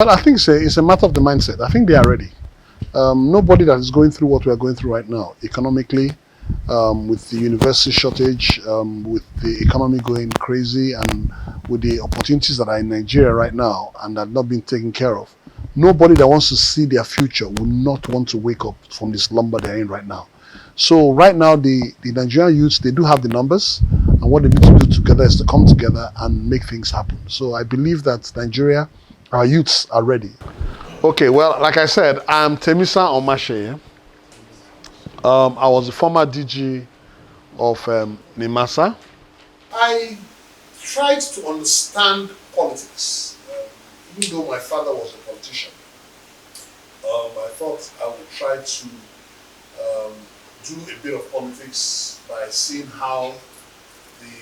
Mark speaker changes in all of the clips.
Speaker 1: Well, I think it's a matter of the mindset. I think they are ready. Nobody that is going through what we are going through right now, economically, with the university shortage, with the economy going crazy, and with the opportunities that are in Nigeria right now and are not being taken care of, nobody that wants to see their future will not want to wake up from the slumber they're in right now. So right now, the Nigerian youths, they do have the numbers, and what they need to do together is to come together and make things happen. So I believe that Nigeria, our youths are ready. Okay, well, like I said, I'm Temisan Omatseye. I was the former DG of NIMASA. I tried to understand politics, even though my father was a politician. I thought I would try to do a bit of politics by seeing how the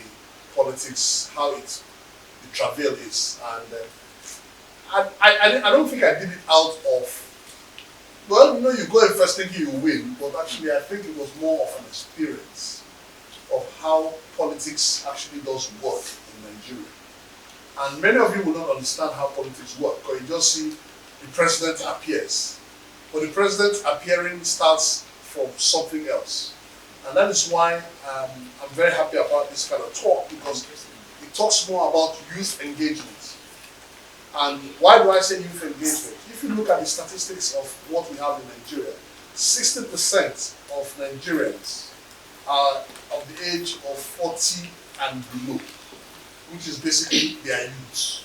Speaker 1: politics, how the travail is. And I don't think I did it out of, well, you go in first thinking you win, but actually I think it was more of an experience of how politics actually does work in Nigeria. And many of you will not understand how politics work, because you just see the president appears. But the president appearing starts from something else. And that is why I'm very happy about this kind of talk, because it talks more about youth engagement. And why do I say youth engagement? If you look at the statistics of what we have in Nigeria, 60% of Nigerians are of the age of 40 and below, which is basically their youth.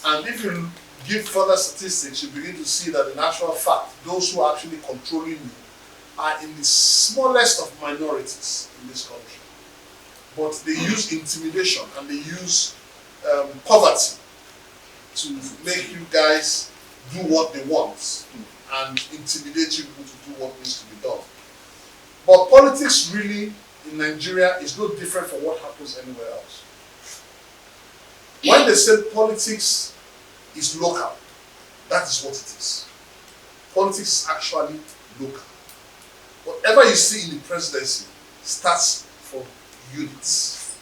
Speaker 1: And if you give further statistics, you begin to see that in actual fact, those who are actually controlling you are in the smallest of minorities in this country. But they use intimidation and they use poverty to make you guys do what they want and intimidate you people to do what needs to be done. But politics really in Nigeria is no different from what happens anywhere else. When they say politics is local, that is what it is. Politics is actually local. Whatever you see in the presidency starts from units.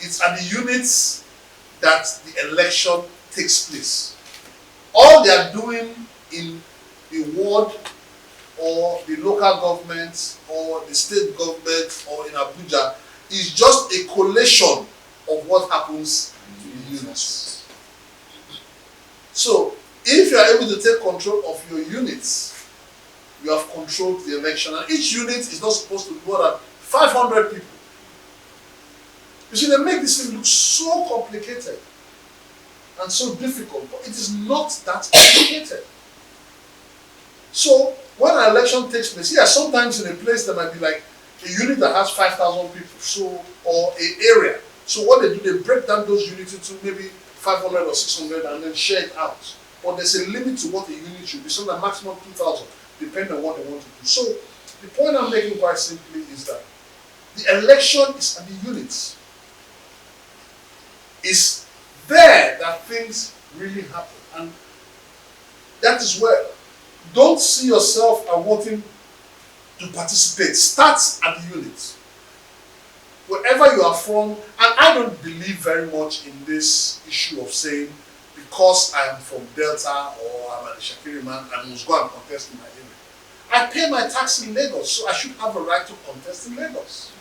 Speaker 1: It's at the units that the election takes place. All they are doing in the ward or the local government or the state government or in Abuja is just a collation of what happens in the units. So if you are able to take control of your units, you have controlled the election. And each unit is not supposed to be more than 500 people. You see, they make this thing look so complicated and so difficult, but it is not that complicated. So when an election takes place, yeah, sometimes in a place there might be like a unit that has 5,000 people, so, or an area. So what they do, they break down those units into maybe 500 or 600 and then share it out. But there's a limit to what a unit should be, so that maximum 2,000, depending on what they want to do. So the point I'm making quite simply is that the election is at the units. It's there that things really happen, and that is where don't see yourself as wanting to participate. Start at the unit. Wherever you are from, and I don't believe very much in this issue of saying because I am from Delta or I'm a Shakiri man, I must go and contest in my area. I pay my tax in Lagos, so I should have a right to contest in Lagos.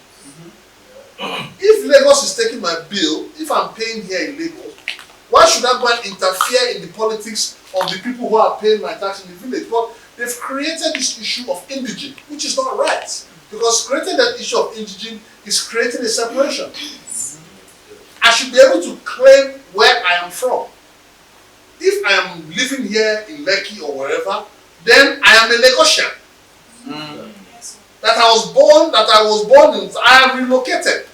Speaker 1: If Lagos is taking my bill, if I'm paying here in Lagos, why should I go and interfere in the politics of the people who are paying my tax in the village? But they've created this issue of indigene, which is not right. Because creating that issue of indigene is creating a separation. I should be able to claim where I am from. If I am living here in Lekki or wherever, then I am a Lagosian. That I was born in, I am relocated.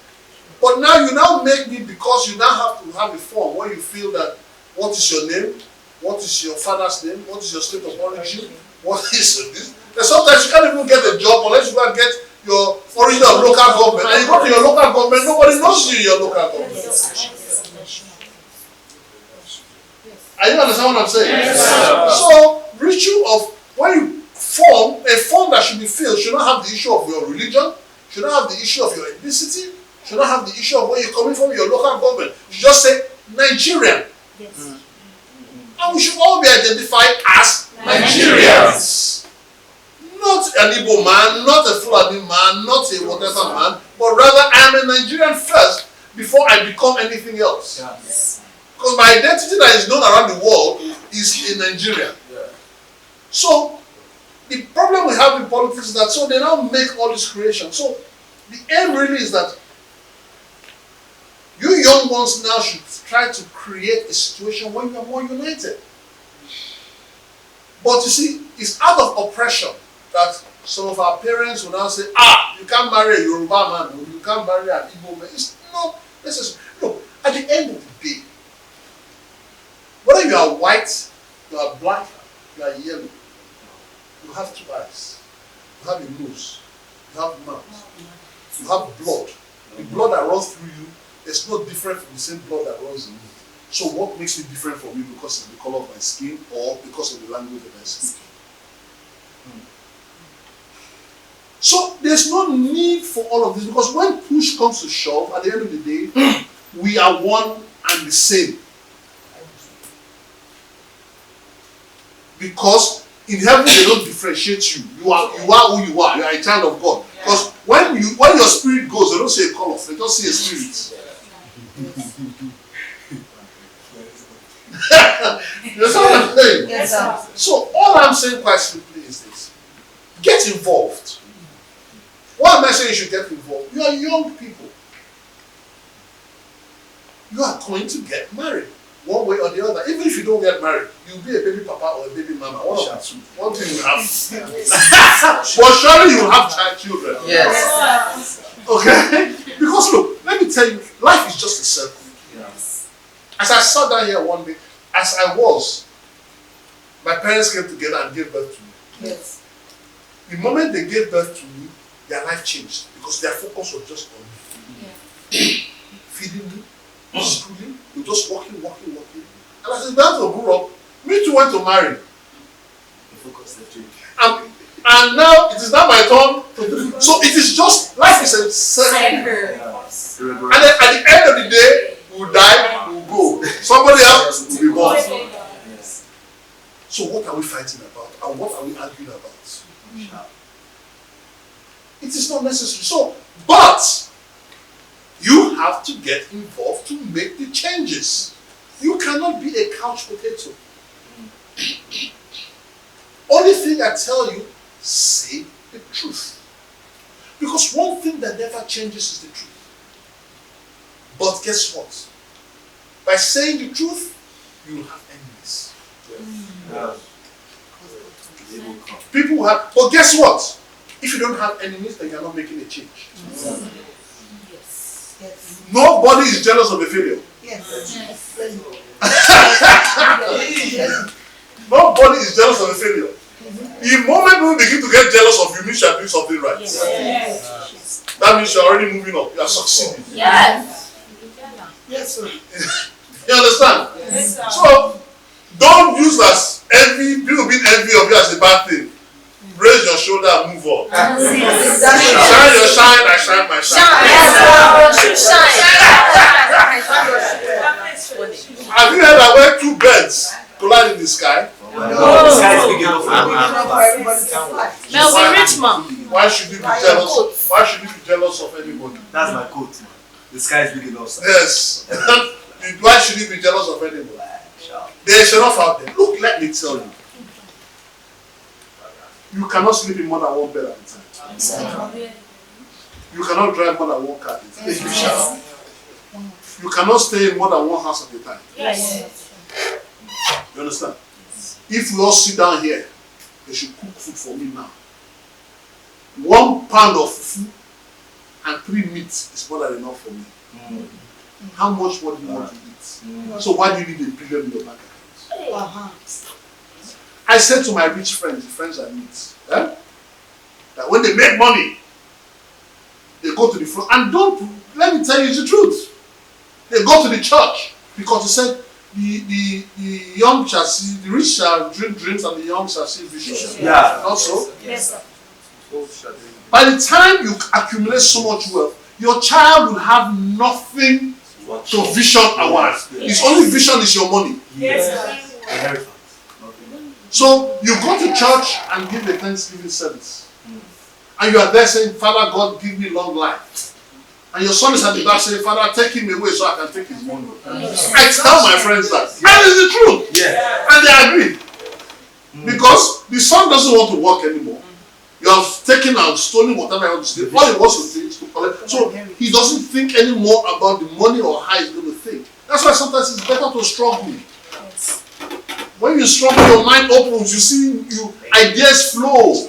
Speaker 1: But now you now make me, because you now have to have a form where you feel that what is your name, what is your father's name, what is your state of origin, what is this. And sometimes you can't even get a job unless you go and get your origin of local government. And you go to your local government, nobody knows you in your local government. Are you understand what I'm saying? Yes. So, ritual of when you form, a form that should be filled should not have the issue of your religion, should not have the issue of your ethnicity, should not have the issue of where you're coming from, your local government. You just say Nigerian. Yes.
Speaker 2: And we should all be identified as Nigerians. Not an Igbo man, not a Fulani man, not a whatever man, but rather I am a Nigerian first before I become anything else.
Speaker 3: Yes.
Speaker 2: Because my identity that is known around the world is a Nigerian.
Speaker 3: Yeah.
Speaker 2: So the problem we have in politics is that so they now make all this creation. So the aim really is that you young ones now should try to create a situation where you are more united. But you see, it's out of oppression that some of our parents will now say, you can't marry a Yoruba man, or you can't marry an Igbo man. It's not necessary. No, at the end of the day, whether you are white, you are black, you are yellow, you have two eyes, you have a nose, you have mouth, you have blood. The blood that runs through you is not different from the same blood that runs in you. So what makes it different from me because of the color of my skin or because of the language that I speak? So there's no need for all of this because when push comes to shove, at the end of the day, we are one and the same. Because in heaven they don't differentiate you. You are who you are. You are a child of God. Because when your spirit goes, they don't see a color, they just see a spirit. You know what I'm saying?
Speaker 4: Yes, sir.
Speaker 2: So all I'm saying quite simply is this. Get involved. Why am I saying you should get involved? You are young people. You are going to get married. One way or the other. Even if you don't get married, you'll be a baby papa or a baby mama. One of the two. One thing you have. Well, surely you will have children.
Speaker 3: Yes.
Speaker 2: Okay? Because look, let me tell you, life is just a circle.
Speaker 3: Yes.
Speaker 2: As I sat down here one day, as I was, my parents came together and gave birth to me.
Speaker 4: Yes.
Speaker 2: The moment they gave birth to me, their life changed because their focus was just on me. Yeah. Feeding me, schooling, we're just walking. And as I began to grow up, me too went to marry.
Speaker 3: The focus has changed.
Speaker 2: And now it is now my turn to do. So it is just, life is a circle.
Speaker 3: Yes.
Speaker 2: And then at the end of the day, we'll die, we'll go. Somebody else will be born.
Speaker 3: Yes.
Speaker 2: So what are we fighting about? And what are we arguing about? It is not necessary. So, but you have to get involved to make the changes. You cannot be a couch potato. Only thing I tell you, say the truth. Because one thing that never changes is the truth. But guess what? By saying the truth, you will have enemies.
Speaker 3: Yes.
Speaker 2: People will have, but guess what? If you don't have enemies, then you're not making a change.
Speaker 4: Yes. Yes.
Speaker 2: Nobody is jealous of a failure.
Speaker 4: Yes.
Speaker 2: Nobody is jealous of a failure. The moment people begin to get jealous of you, means you are doing something right.
Speaker 4: Yes.
Speaker 2: That means you are already moving up. You are succeeding.
Speaker 4: Yes. Yes, sir.
Speaker 2: You understand?
Speaker 4: Yes, sir.
Speaker 2: So, don't use as envy, people being envy of you as a bad thing. Raise your shoulder and move on.
Speaker 4: Yes.
Speaker 2: Shine your shine, I shine my shine. Have you heard that when two birds collide in the sky?
Speaker 3: The sky is big enough for
Speaker 4: we rich man.
Speaker 2: Why should you be jealous? Why should you be jealous of anybody?
Speaker 3: That's my quote, man. The sky is big enough, sir.
Speaker 2: Yes. Why should you be jealous of anybody? There is enough out there. Look, let me tell you. You cannot sleep in more than one bed at a time. You cannot drive more than one car at a time.
Speaker 4: Yes.
Speaker 2: You cannot stay in more than one house at a time.
Speaker 4: Yes.
Speaker 2: You understand? If we all sit down here, they should cook food for me now. 1 pound of food and 3 meats is more than enough for me. How much more do you want to eat? So why do you need $1 billion in your bank account? I said to my rich friends, the friends I meet, that when they make money, they go to the front. And let me tell you the truth. They go to the church because they said the young shall see, the rich shall dream dreams and the young shall see visions.
Speaker 3: Yeah.
Speaker 2: Not so?
Speaker 4: Yes, sir.
Speaker 2: By the time you accumulate so much wealth, your child will have nothing to vision around. His only vision is your money.
Speaker 4: Yes, sir.
Speaker 2: So you go to church and give the Thanksgiving service. And you are there saying, Father God, give me long life. And your son is at the back saying, Father, take him away so I can take his money. I tell my friends that. That is the truth.
Speaker 3: Yeah.
Speaker 2: And they agree. Because the son doesn't want to work anymore. You have taken and stolen whatever he wants to steal. All he wants to do is to collect. So he doesn't think anymore about the money or how he's going to think. That's why sometimes it's better to struggle. When you struggle, your mind opens. You see, ideas flow.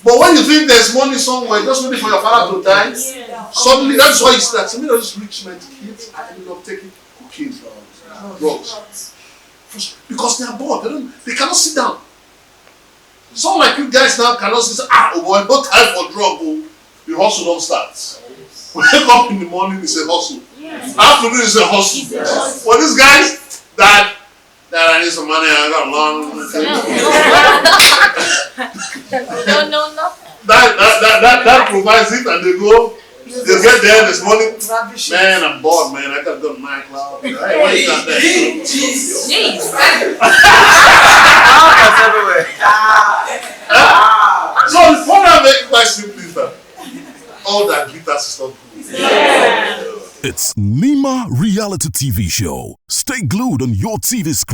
Speaker 2: But when you think there's money somewhere, just waiting for your father to die, suddenly that's why you see that some of those rich men's kids are ending up taking cocaine, drugs. Because they are bored. They cannot sit down. It's not like you guys now cannot say, oh boy, no time for drug. The hustle don't start. Wake up in the morning, it's a hustle. Afternoon, it's a hustle. For these guys, that I need some money, I got a loan.
Speaker 4: No.
Speaker 2: That provides it, and they go. They get there this morning. Man, I'm bored, man. I gotta go to my club. Why you got that?
Speaker 3: That's everywhere.
Speaker 2: So the point I make quite simply is that all that glitters is not good.
Speaker 5: It's NIMA reality TV show. Stay glued on your TV screen.